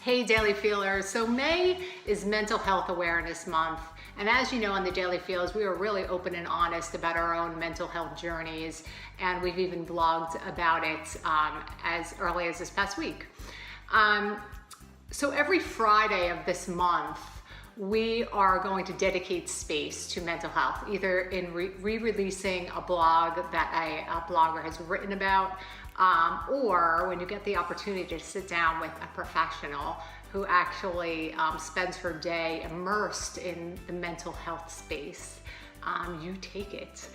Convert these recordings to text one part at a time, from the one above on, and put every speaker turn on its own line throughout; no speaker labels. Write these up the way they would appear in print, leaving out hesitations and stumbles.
Hey Daily Feelers, so May is Mental Health Awareness Month, and as you know on the Daily Feelers, we are really open and honest about our own mental health journeys, and we've even blogged about it as early as this past week. So every Friday of this month, we are going to dedicate space to mental health, either in re-releasing a blog that a blogger has written about, or when you get the opportunity to sit down with a professional who actually spends her day immersed in the mental health space, you take it.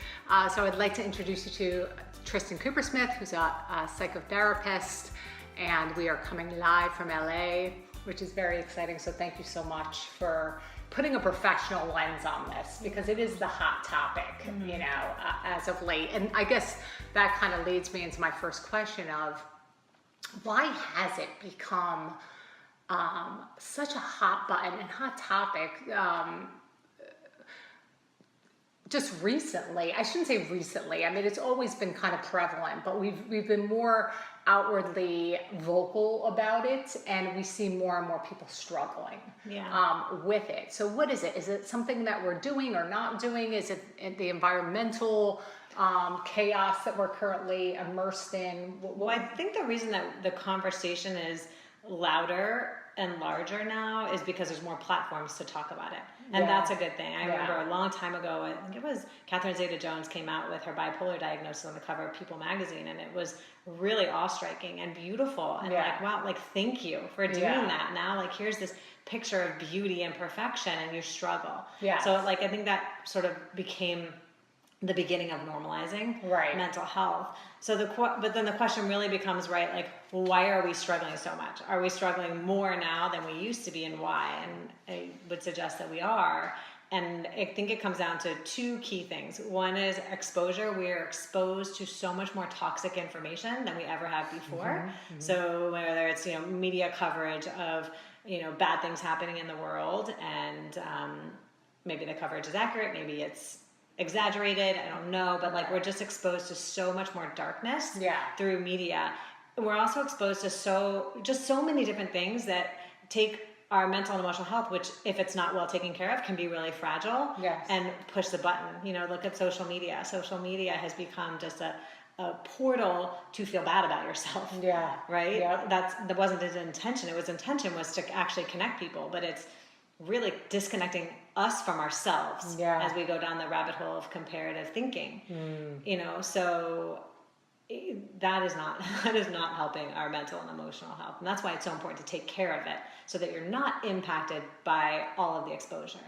So I'd like to introduce you to Tristan Coopersmith, who's a psychotherapist, and we are coming live from LA, which is very exciting. So thank you so much for putting a professional lens on this, because it is the hot topic, you know, as of late. And I guess that kind of leads me into my first question of why has it become such a hot button and hot topic just recently? I shouldn't say recently. I mean, it's always been kind of prevalent, but we've been more outwardly vocal about it, and we see more and more people struggling with it. So what is it? Is it something that we're doing or not doing? Is it the environmental chaos that we're currently immersed in?
Well, I think the reason that the conversation is louder and larger now is because there's more platforms to talk about it. And that's a good thing. I remember a long time ago, I think it was Catherine Zeta-Jones came out with her bipolar diagnosis on the cover of People magazine, and it was really awe-striking and beautiful. And like, wow, like, thank you for doing that. Now, like, here's this picture of beauty and perfection, and you struggle. So, like, I think that sort of became the beginning of normalizing mental health. So but then the question really becomes, right, like, why are we struggling so much? Are we struggling more now than we used to be, and why? And I would suggest that we are. And I think it comes down to two key things. One is exposure. We are exposed to so much more toxic information than we ever have before. So whether it's, you know, media coverage of, you know, bad things happening in the world, and maybe the coverage is accurate, maybe it's exaggerated, I don't know, but like, we're just exposed to so much more darkness through media. We're also exposed to so many different things that take our mental and emotional health, which, if it's not well taken care of, can be really fragile and push the button. You know, look at social media. Social media has become just a portal to feel bad about yourself. Right? That wasn't his intention. Intention was to actually connect people, but it's really disconnecting us from ourselves as we go down the rabbit hole of comparative thinking. You know, so that is not helping our mental and emotional health, and that's why it's so important to take care of it, so that you're not impacted by all of the exposure.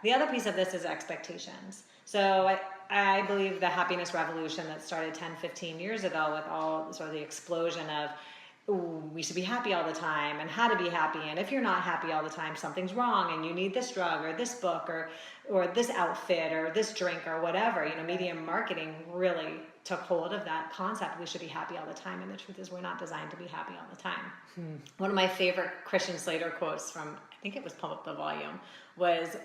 The other piece of this is expectations. So I believe the happiness revolution that started 10-15 years ago, with all sort of the explosion of, ooh, we should be happy all the time, and how to be happy, and if you're not happy all the time, something's wrong, and you need this drug or this book or this outfit or this drink or whatever. You know, media marketing really took hold of that concept. We should be happy all the time, and the truth is, we're not designed to be happy all the time. One of my favorite Christian Slater quotes from, I think it was Pump Up the Volume, was,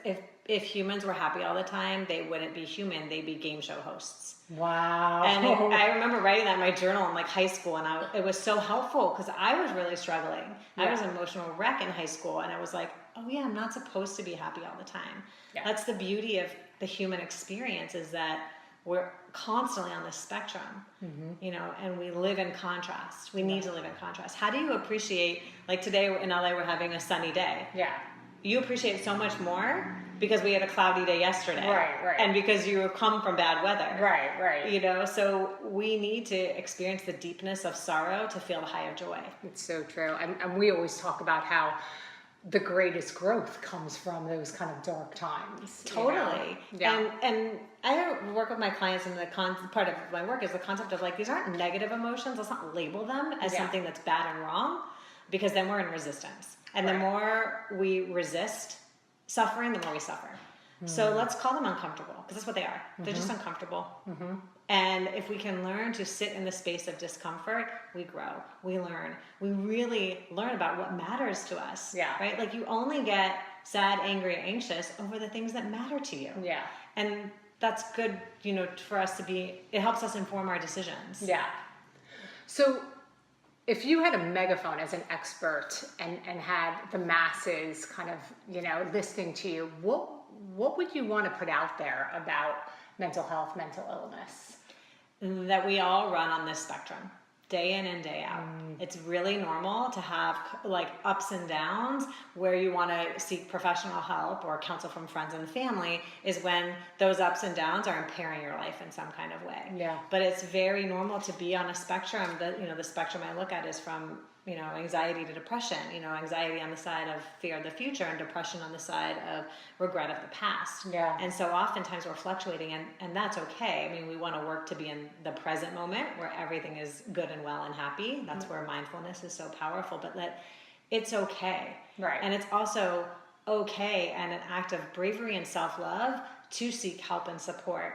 if humans were happy all the time, they wouldn't be human, they'd be game show hosts.
Wow.
And I remember writing that in my journal in like high school, and it was so helpful, because I was really struggling. I was an emotional wreck in high school, and I was like, oh yeah, I'm not supposed to be happy all the time. That's the beauty of the human experience, is that we're constantly on the spectrum, you know, and we live in contrast. We need to live in contrast. How do you appreciate, like today in LA, we're having a sunny day. You appreciate it so much more because we had a cloudy day yesterday. And because you come from bad weather. You know, so we need to experience the deepness of sorrow to feel the high of joy.
It's so true. And we always talk about how the greatest growth comes from those kind of dark times.
Totally. And I work with my clients, and part of my work is the concept of, like, these aren't negative emotions. Let's not label them as something that's bad and wrong, because then we're in resistance. And the more we resist suffering, the more we suffer. So let's call them uncomfortable, because that's what they are. They're just uncomfortable. And if we can learn to sit in the space of discomfort, we grow, we learn. We really learn about what matters to us. Right? Like, you only get sad, angry, anxious over the things that matter to you. And that's good, you know, for us to be, it helps us inform our decisions.
So if you had a megaphone as an expert and had the masses kind of, listening to you, what would you want to put out there about mental health, mental illness?
That we all run on this spectrum, day in and day out. It's really normal to have like ups and downs where you want to seek professional help or counsel from friends and family is when those ups and downs are impairing your life in some kind of way.
Yeah.
But it's very normal to be on a spectrum. The spectrum I look at is from, anxiety to depression, anxiety on the side of fear of the future and depression on the side of regret of the past.
Yeah.
And so oftentimes we're fluctuating and that's okay. I mean, we want to work to be in the present moment where everything is good and well and happy. That's where mindfulness is so powerful, but it's okay.
Right.
And it's also okay and an act of bravery and self-love to seek help and support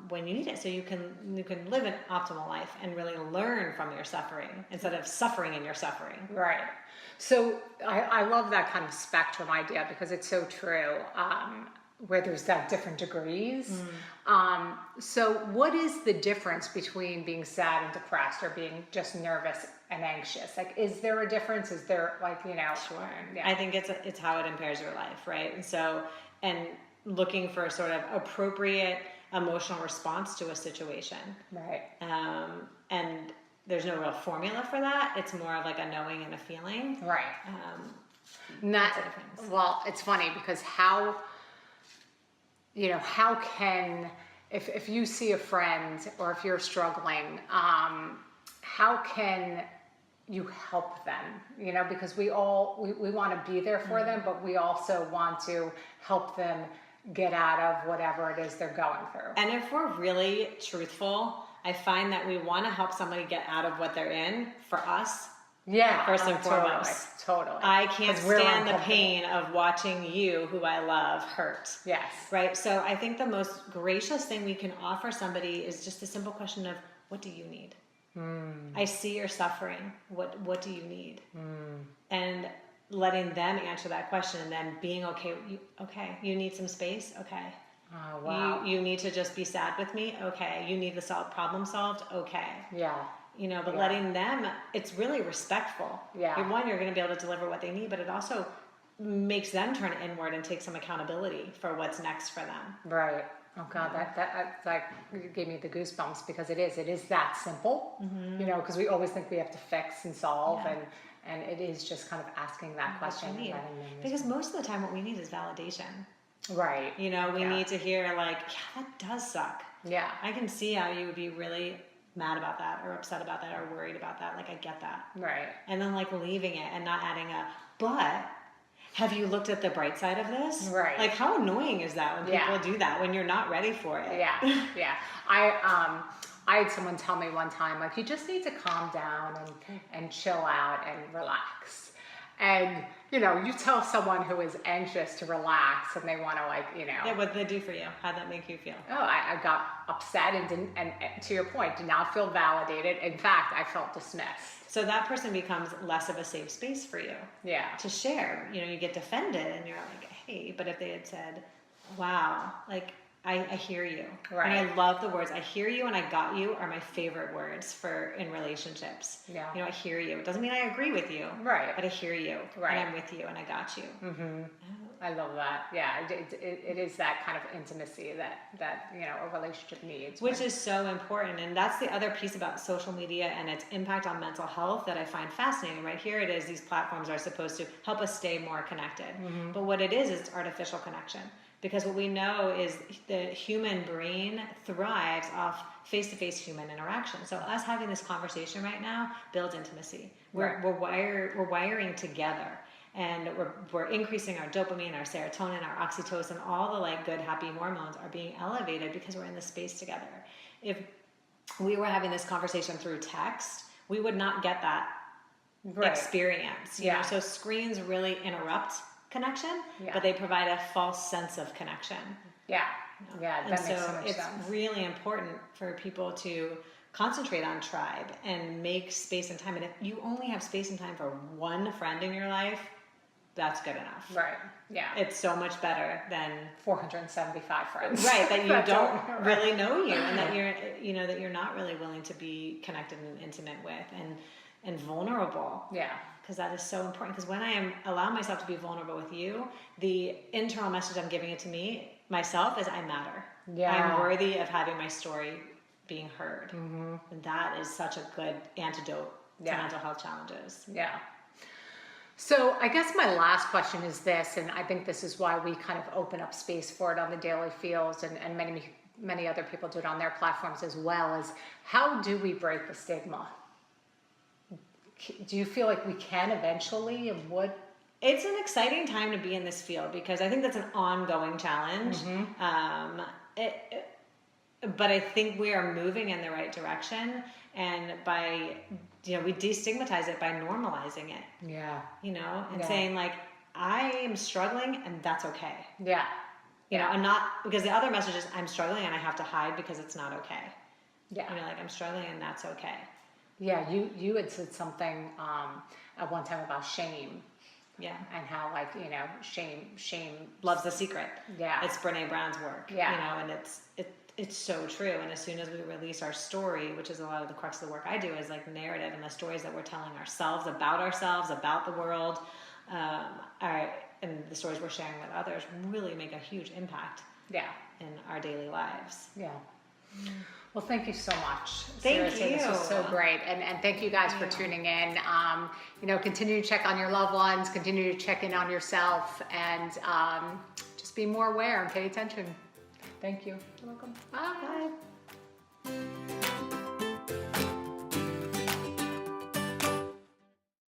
when you need it, so you can live an optimal life and really learn from your suffering instead of suffering in your suffering.
Right. So I love that kind of spectrum idea because it's so true, where there's that different degrees. So what is the difference between being sad and depressed or being just nervous and anxious? Like, is there a difference? Is there
Sure.
Yeah.
I think it's how it impairs your life, right? And so, and looking for sort of appropriate emotional response to a situation.
Right.
And there's no real formula for that. It's more of like a knowing and a feeling.
Right.
That's the difference.
Well, it's funny because how can, if you see a friend or if you're struggling, how can you help them? Because we want to be there for them, but we also want to help them get out of whatever it is they're going through.
And if we're really truthful, I find that we want to help somebody get out of what they're in for us.
Yeah,
first and foremost.
Totally.
I can't stand the pain of watching you, who I love, hurt.
Yes.
Right? So I think the most gracious thing we can offer somebody is just a simple question of, what do you need? I see you're suffering. What do you need? And letting them answer that question and then being okay. You need some space? Okay.
Oh, wow.
You need to just be sad with me? Okay. You need the problem solved? Okay.
Yeah.
But letting them, it's really respectful.
Yeah.
You're going to be able to deliver what they need, but it also makes them turn inward and take some accountability for what's next for them.
Right. Oh God, that like gave me the goosebumps because it is that simple, because we always think we have to fix and solve, and it is just kind of asking that question. And letting them
because most of the time what we need is validation.
Right.
We need to hear like, yeah, that does suck.
Yeah.
I can see how you would be really mad about that or upset about that or worried about that. Like, I get that.
Right.
And then like leaving it and not adding but have you looked at the bright side of this?
Right.
Like, how annoying is that when people do that, when you're not ready for it?
Yeah. Yeah. I had someone tell me one time, like, you just need to calm down and chill out and relax. And, you tell someone who is anxious to relax and they want to
Yeah, what did they do for you? How'd that make you feel?
Oh, I got upset and to your point, did not feel validated. In fact, I felt dismissed.
So that person becomes less of a safe space for you.
Yeah.
To share. You get defended and you're like, hey, but if they had said, wow, like, I hear you.
Right.
And I love the words, I hear you and I got you are my favorite words in relationships.
Yeah.
I hear you. It doesn't mean I agree with you.
Right.
But I hear you.
Right.
And I'm with you and I got you.
Mm-hmm. I love that. Yeah. It is that kind of intimacy that a relationship needs.
Which is so important. And that's the other piece about social media and its impact on mental health that I find fascinating. Right here it is, these platforms are supposed to help us stay more connected. Mm-hmm. But what it is artificial connection. Because what we know is the human brain thrives off face-to-face human interaction. So us having this conversation right now builds intimacy. We're wiring together. And we're increasing our dopamine, our serotonin, our oxytocin, all the like good, happy hormones are being elevated because we're in this space together. If we were having this conversation through text, we would not get that experience. You know? So screens really interrupt connection, but they provide a false sense of connection.
Yeah. Yeah, that
and
makes
so
so much
it's
sense.
really important for people to concentrate on tribe and make space and time. And if you only have space and time for one friend in your life, that's good enough.
Right. Yeah.
It's so much better than
475 friends.
Right, that you don't really know you and that you're that you're not really willing to be connected and intimate with. And and vulnerable.
Yeah.
Because that is so important. Because when I am allow myself to be vulnerable with you, the internal message I'm giving it to myself is I matter.
Yeah.
I'm worthy of having my story being heard. And that is such a good antidote to mental health challenges.
Yeah. So I guess my last question is this, and I think this is why we kind of open up space for it on the Daily Feels, and many other people do it on their platforms as well, is how do we break the stigma? Do you feel like we can eventually, and what?
It's an exciting time to be in this field because I think that's an ongoing challenge. But I think we are moving in the right direction, and by we destigmatize it by normalizing it.
Yeah.
And saying like, I am struggling and that's okay.
Yeah.
I'm not, because the other message is I'm struggling and I have to hide because it's not okay.
Yeah.
Like I'm struggling and that's okay.
Yeah. You had said something at one time about shame.
Yeah.
And how shame
loves The Secret.
Yeah.
It's Brene Brown's work.
Yeah.
And it's so true. And as soon as we release our story, which is a lot of the crux of the work I do, is like narrative and the stories that we're telling ourselves, about the world, and the stories we're sharing with others really make a huge impact.
Yeah.
In our daily lives.
Yeah. Well, thank you so much.
Thank
Seriously,
you.
This was so great. And thank you guys for tuning in. Continue to check on your loved ones, continue to check in on yourself, and just be more aware and pay attention. Thank you.
You're welcome.
Bye.
Bye.